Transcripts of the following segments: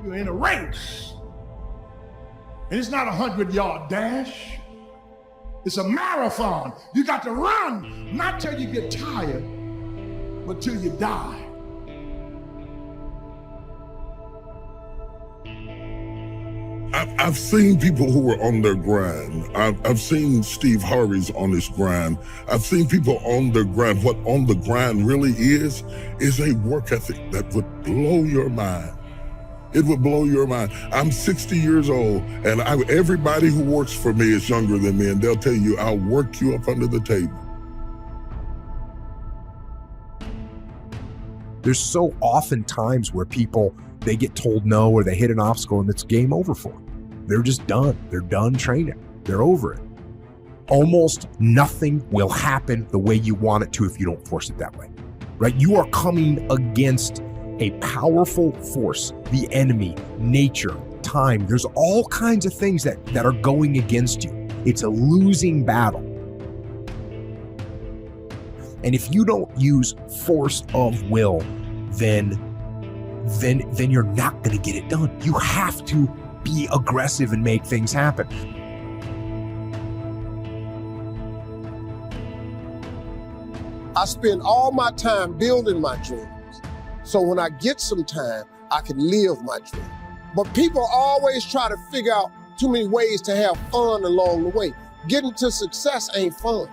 You're in a race. And it's not a 100-yard dash. It's a marathon. You got to run, not till you get tired, but till you die. I've seen people who are on their grind. I've seen Steve Harvey's on his grind. I've seen people on their grind. What on the grind really is a work ethic that would blow your mind. It would blow your mind. I'm 60 years old, and everybody who works for me is younger than me, and they'll tell you, I'll work you up under the table. There's so often times where people, they get told no or they hit an obstacle and it's game over for them. They're just done. They're done training. They're over it. Almost nothing will happen the way you want it to if you don't force it that way, right? You are coming against a powerful force, the enemy, nature, time. There's all kinds of things that are going against you. It's a losing battle. And if you don't use force of will, then you're not going to get it done. You have to be aggressive and make things happen. I spend all my time building my dreams. So when I get some time, I can live my dream. But people always try to figure out too many ways to have fun along the way. Getting to success ain't fun.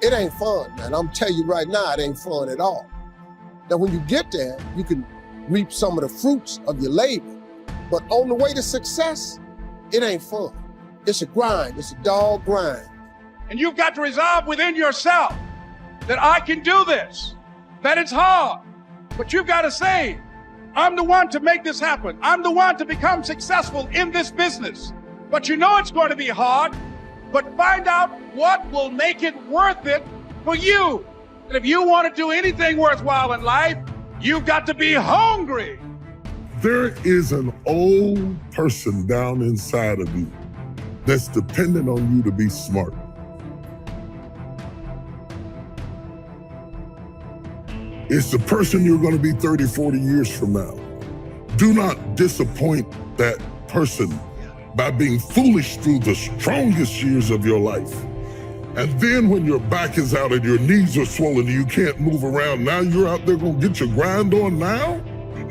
It ain't fun, man. I'm telling you right now, it ain't fun at all. Now, when you get there, you can reap some of the fruits of your labor. But on the way to success, it ain't fun. It's a grind. It's a dog grind. And you've got to resolve within yourself that I can do this, that it's hard. But you've got to say, I'm the one to make this happen. I'm the one to become successful in this business. But you know it's going to be hard, but find out what will make it worth it for you. And if you want to do anything worthwhile in life, you've got to be hungry. There is an old person down inside of you that's dependent on you to be smart. It's the person you're going to be 30, 40 years from now. Do not disappoint that person by being foolish through the strongest years of your life. And then when your back is out and your knees are swollen and you can't move around, now you're out there going to get your grind on now?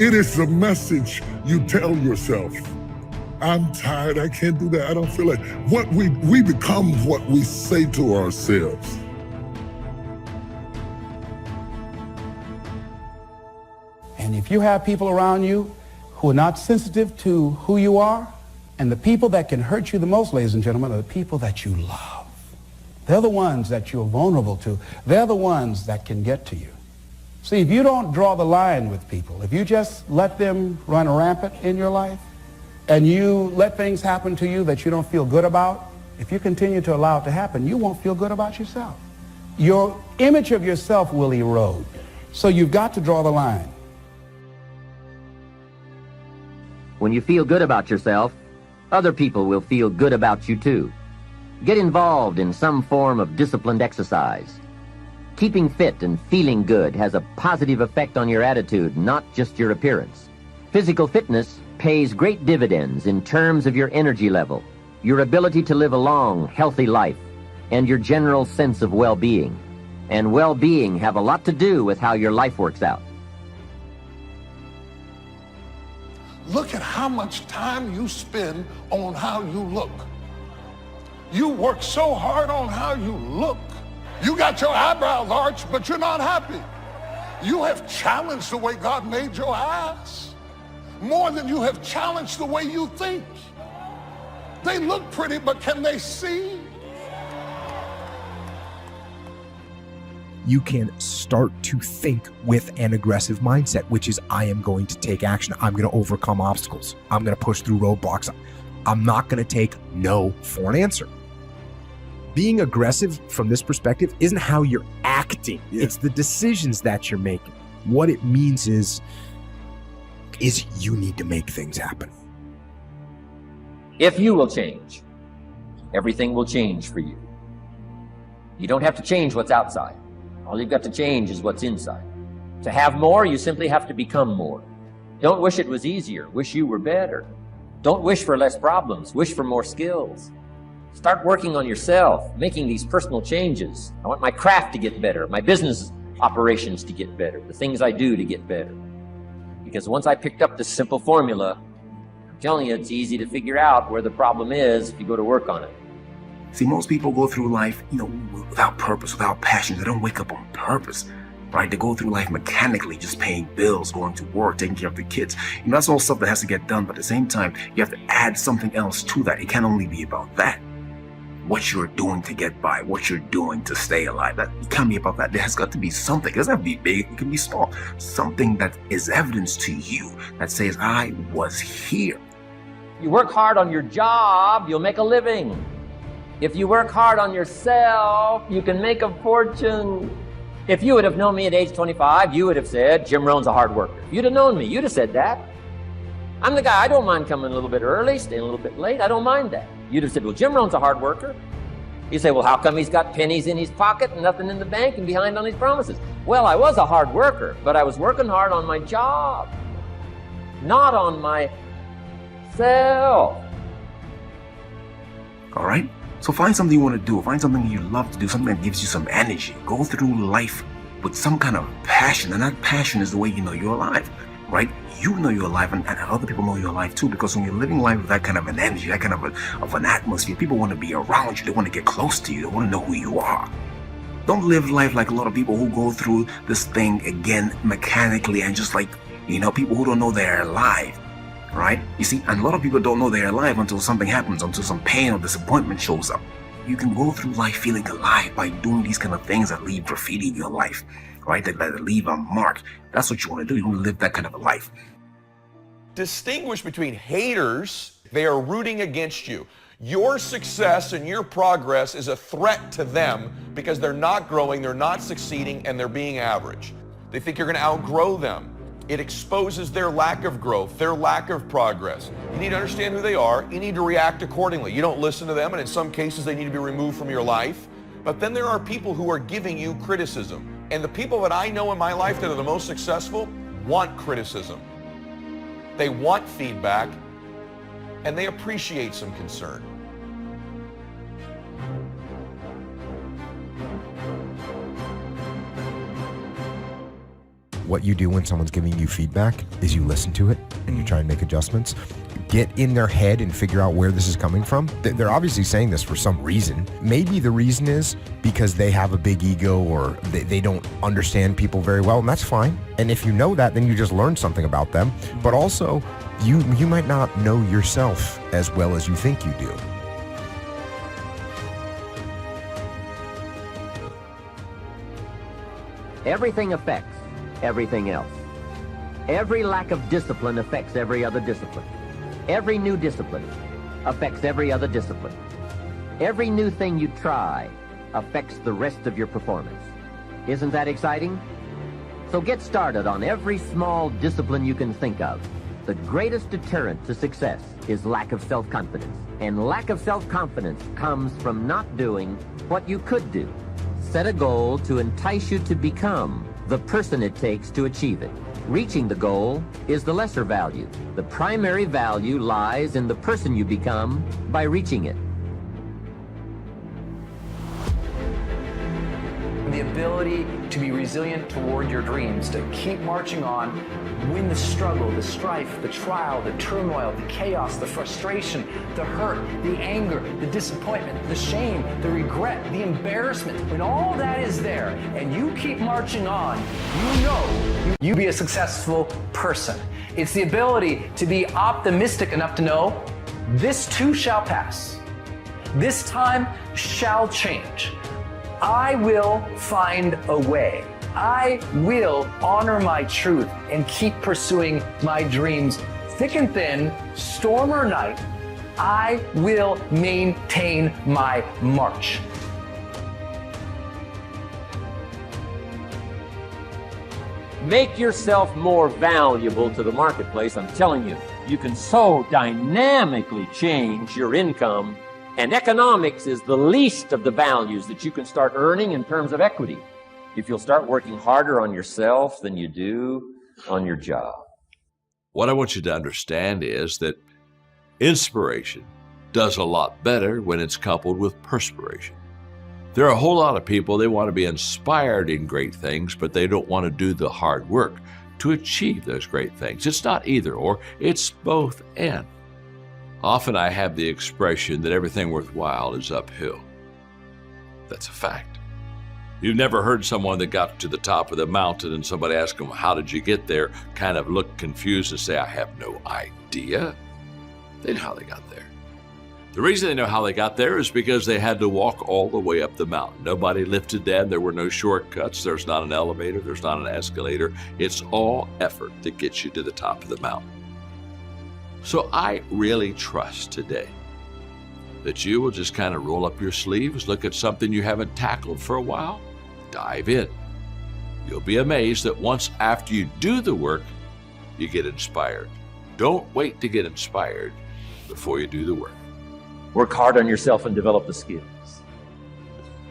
It is the message you tell yourself. I'm tired, I can't do that, I don't feel like. What we become what we say to ourselves. And if you have people around you who are not sensitive to who you are, and the people that can hurt you the most, ladies and gentlemen, are the people that you love. They're the ones that you're vulnerable to. They're the ones that can get to you. See, if you don't draw the line with people, if you just let them run rampant in your life, and you let things happen to you that you don't feel good about, if you continue to allow it to happen, you won't feel good about yourself. Your image of yourself will erode. So you've got to draw the line. When you feel good about yourself, other people will feel good about you too. Get involved in some form of disciplined exercise. Keeping fit and feeling good has a positive effect on your attitude, not just your appearance. Physical fitness pays great dividends in terms of your energy level, your ability to live a long, healthy life, and your general sense of well-being. And well-being have a lot to do with how your life works out. Look at how much time you spend on how you look. You work so hard on how you look. You got your eyebrows arched, but you're not happy. You have challenged the way God made your eyes more than you have challenged the way you think. They look pretty, but can they see? You can start to think with an aggressive mindset, which is, I am going to take action. I'm going to overcome obstacles. I'm going to push through roadblocks. I'm not going to take no for an answer. Being aggressive from this perspective isn't how you're acting. Yeah. It's the decisions that you're making. What it means is you need to make things happen. If you will change, everything will change for you. You don't have to change what's outside. All you've got to change is what's inside. To have more, you simply have to become more. Don't wish it was easier. Wish you were better. Don't wish for less problems. Wish for more skills. Start working on yourself, making these personal changes. I want my craft to get better, my business operations to get better, the things I do to get better. Because once I picked up this simple formula, I'm telling you, it's easy to figure out where the problem is if you go to work on it. See, most people go through life, without purpose, without passion. They don't wake up on purpose, right? They go through life mechanically, just paying bills, going to work, taking care of the kids. That's all stuff that has to get done. But at the same time, you have to add something else to that. It can't only be about that. What you're doing to get by, what you're doing to stay alive. That it can't be about that. There has got to be something. It doesn't have to be big. It can be small. Something that is evidence to you that says, I was here. You work hard on your job, you'll make a living. If you work hard on yourself, you can make a fortune. If you would have known me at age 25, you would have said, Jim Rohn's a hard worker. If you'd have known me, you'd have said that. I'm the guy, I don't mind coming a little bit early, staying a little bit late. I don't mind that. You'd have said, well, Jim Rohn's a hard worker. You say, well, how come he's got pennies in his pocket and nothing in the bank and behind on his promises? Well, I was a hard worker, but I was working hard on my job, not on myself. All right? So find something you want to do. Find something you love to do, something that gives you some energy. Go through life with some kind of passion, and that passion is the way you know you're alive, right? You know you're alive, and other people know you're alive too, because when you're living life with that kind of an energy, that kind of an atmosphere, people want to be around you. They want to get close to you. They want to know who you are. Don't live life like a lot of people who go through this thing again mechanically and just like, people who don't know they're alive, right? You see, and a lot of people don't know they're alive until something happens, until some pain or disappointment shows up. You can go through life feeling alive by doing these kind of things that leave graffiti in your life, right? That leave a mark. That's what you want to do. You want to live that kind of a life. Distinguish between haters, they are rooting against you. Your success and your progress is a threat to them because they're not growing, they're not succeeding, and they're being average. They think you're going to outgrow them. It exposes their lack of growth, their lack of progress. You need to understand who they are. You need to react accordingly. You don't listen to them, and in some cases they need to be removed from your life. But then there are people who are giving you criticism. And the people that I know in my life that are the most successful want criticism. They want feedback, and they appreciate some concern. What you do when someone's giving you feedback is you listen to it and you try and make adjustments. Get in their head and figure out where this is coming from. They're obviously saying this for some reason. Maybe the reason is because they have a big ego or they don't understand people very well, and that's fine. And if you know that, then you just learn something about them. But also, you might not know yourself as well as you think you do. Everything affects everything else. Every lack of discipline affects every other discipline. Every new discipline affects every other discipline. Every new thing you try affects the rest of your performance. Isn't that exciting? So get started on every small discipline you can think of. The greatest deterrent to success is lack of self-confidence. And lack of self-confidence comes from not doing what you could do. Set a goal to entice you to become the person it takes to achieve it. Reaching the goal is the lesser value. The primary value lies in the person you become by reaching it. The ability to be resilient toward your dreams, to keep marching on, win the struggle, the strife, the trial, the turmoil, the chaos, the frustration, the hurt, the anger, the disappointment, the shame, the regret, the embarrassment. When all that is there and you keep marching on, you know you be a successful person. It's the ability to be optimistic enough to know this too shall pass. This time shall change. I will find a way. I will honor my truth and keep pursuing my dreams. Thick and thin, storm or night, I will maintain my march. Make yourself more valuable to the marketplace. I'm telling you, you can so dynamically change your income. And economics is the least of the values that you can start earning in terms of equity if you'll start working harder on yourself than you do on your job. What I want you to understand is that inspiration does a lot better when it's coupled with perspiration. There are a whole lot of people, they want to be inspired in great things, but they don't want to do the hard work to achieve those great things. It's not either or, it's both and. Often I have the expression that everything worthwhile is uphill. That's a fact. You've never heard someone that got to the top of the mountain and somebody asked them, how did you get there? Kind of look confused and say, I have no idea. They know how they got there. The reason they know how they got there is because they had to walk all the way up the mountain. Nobody lifted them. There were no shortcuts. There's not an elevator. There's not an escalator. It's all effort that gets you to the top of the mountain. So I really trust today that you will just kind of roll up your sleeves, look at something you haven't tackled for a while, dive in. You'll be amazed that once after you do the work, you get inspired. Don't wait to get inspired before you do the work. Work hard on yourself and develop the skills.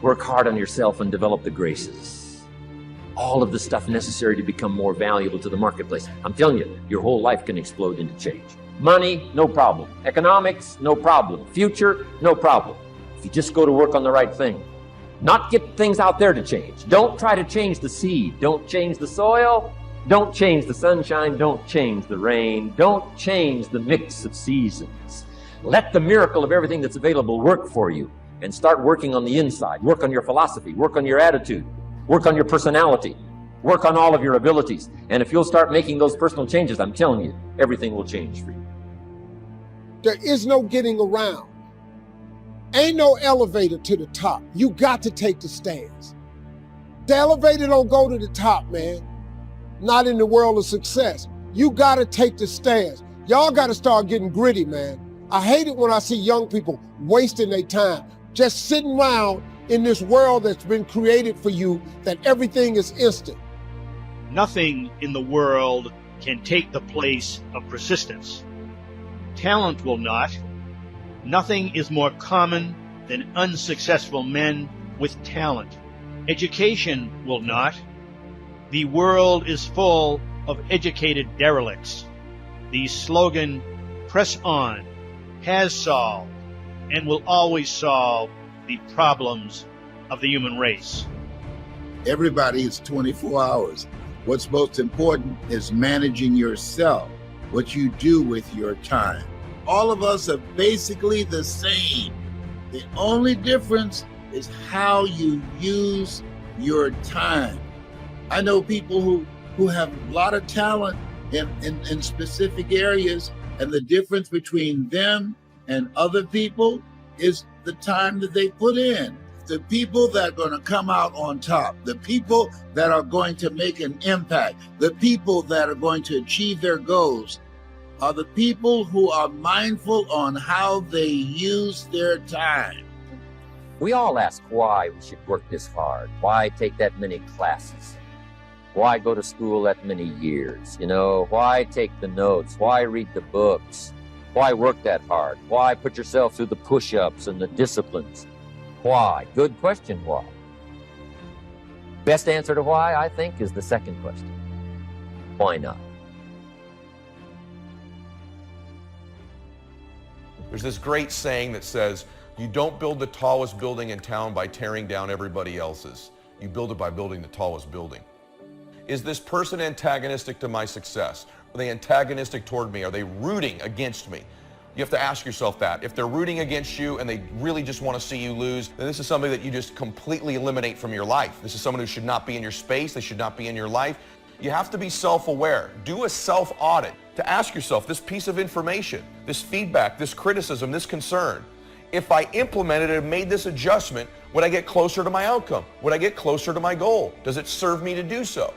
Work hard on yourself and develop the graces. All of the stuff necessary to become more valuable to the marketplace. I'm telling you, your whole life can explode into change. Money, no problem. Economics, no problem. Future, no problem. If you just go to work on the right thing. Not get things out there to change. Don't try to change the seed. Don't change the soil. Don't change the sunshine. Don't change the rain. Don't change the mix of seasons. Let the miracle of everything that's available work for you, and start working on the inside. Work on your philosophy. Work on your attitude. Work on your personality. Work on all of your abilities. And if you'll start making those personal changes, I'm telling you, everything will change for you. There is no getting around. Ain't no elevator to the top. You got to take the stairs. The elevator don't go to the top, man. Not in the world of success. You got to take the stairs. Y'all got to start getting gritty, man. I hate it when I see young people wasting their time, just sitting around in this world that's been created for you, that everything is instant. Nothing in the world can take the place of persistence. Talent will not. Nothing is more common than unsuccessful men with talent. Education will not. The world is full of educated derelicts. The slogan, "Press on," has solved and will always solve the problems of the human race. Everybody is 24 hours. What's most important is managing yourself, what you do with your time. All of us are basically the same. The only difference is how you use your time. I know people who have a lot of talent in specific areas, and the difference between them and other people is the time that they put in. The people that are going to come out on top, the people that are going to make an impact, the people that are going to achieve their goals are the people who are mindful on how they use their time. We all ask why we should work this hard. Why take that many classes? Why go to school that many years? Why take the notes? Why read the books? Why work that hard? Why put yourself through the push-ups and the disciplines? Why? Good question, why? Best answer to why, I think, is the second question. Why not? There's this great saying that says, you don't build the tallest building in town by tearing down everybody else's. You build it by building the tallest building. Is this person antagonistic to my success? Are they antagonistic toward me? Are they rooting against me? You have to ask yourself that. If they're rooting against you and they really just want to see you lose, then this is somebody that you just completely eliminate from your life. This is someone who should not be in your space. They should not be in your life. You have to be self-aware. Do a self-audit to ask yourself this piece of information, this feedback, this criticism, this concern. If I implemented it and made this adjustment, would I get closer to my outcome? Would I get closer to my goal? Does it serve me to do so?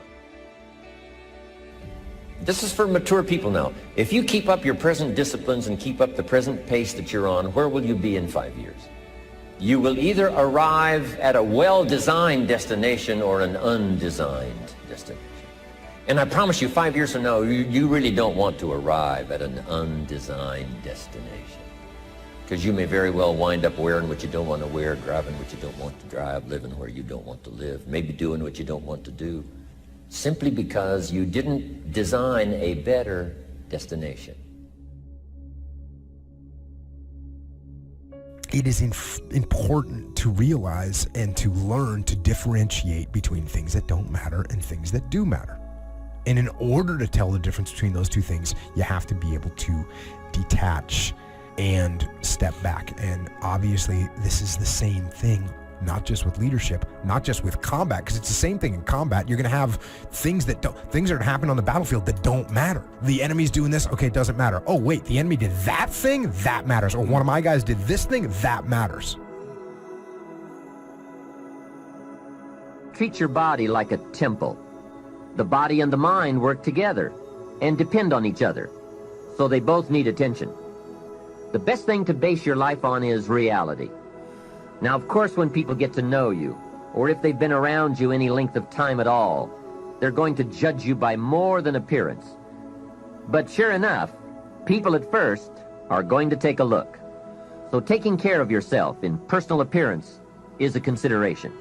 This is for mature people now. If you keep up your present disciplines and keep up the present pace that you're on, where will you be in 5 years? You will either arrive at a well-designed destination or an undesigned destination. And I promise you, 5 years from now, you really don't want to arrive at an undesigned destination. Because you may very well wind up wearing what you don't want to wear, driving what you don't want to drive, living where you don't want to live, maybe doing what you don't want to do, simply because you didn't design a better destination. It is important to realize and to learn to differentiate between things that don't matter and things that do matter. And in order to tell the difference between those two things, you have to be able to detach and step back. And obviously, this is the same thing, not just with leadership, not just with combat, because it's the same thing in combat. You're going to have things that are happening on the battlefield that don't matter. The enemy's doing this, okay, it doesn't matter. Oh, wait, the enemy did that thing? That matters. Or one of my guys did this thing? That matters. Treat your body like a temple. The body and the mind work together and depend on each other, so they both need attention. The best thing to base your life on is reality. Now, of course, when people get to know you, or if they've been around you any length of time at all, they're going to judge you by more than appearance. But sure enough, people at first are going to take a look. So taking care of yourself in personal appearance is a consideration.